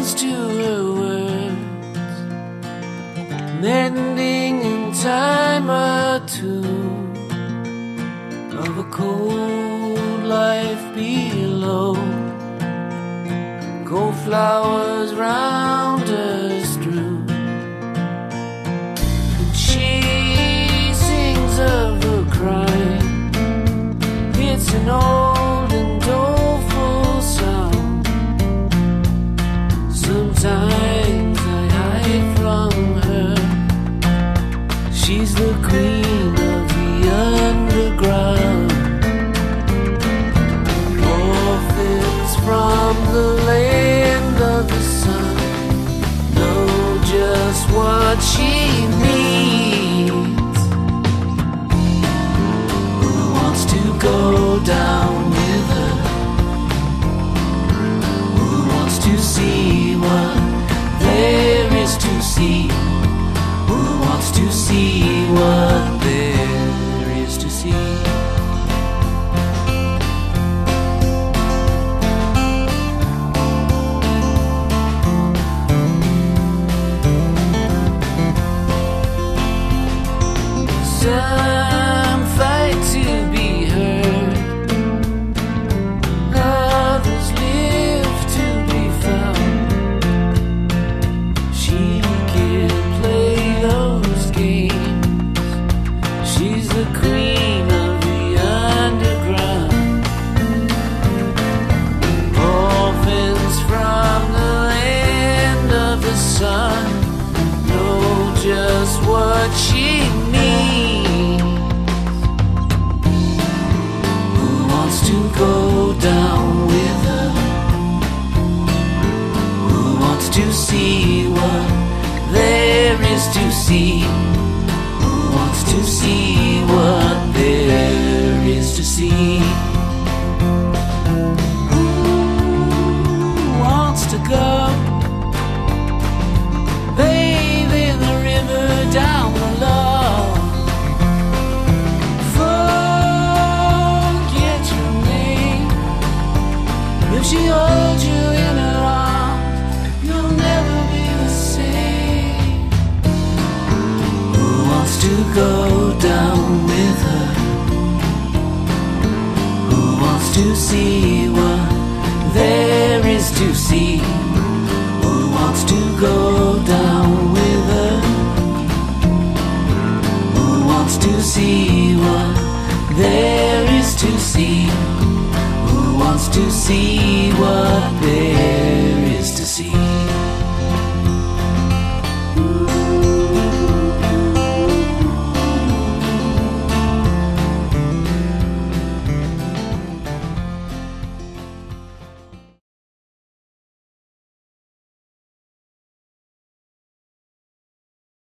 listens to her words, mending in time or two of a cold life below. Gold flowers round her strewn, and she sings of her crying. It's an old and doleful song. Sometimes I hide from her. She's the queen of the underground. Orphans from the land of the sun know just what she needs. Who wants to go down with her? Who wants to see what there is to see? Who wants to see what there is to see? Some fight to be heard, others live to be found. She can play those games. She's the queen of the underground. Orphans from the land of the sun know just what she needs. To go down with her? Who wants to see what there is to see? Who wants to see what there is to see? Who wants to go bathe in the river down below? If she holds you in her arms, you'll never be the same. Who wants to go down with her? Who wants to see what there is to see? Who wants to go down with her? Who wants to see what there is to see? Wants to see what they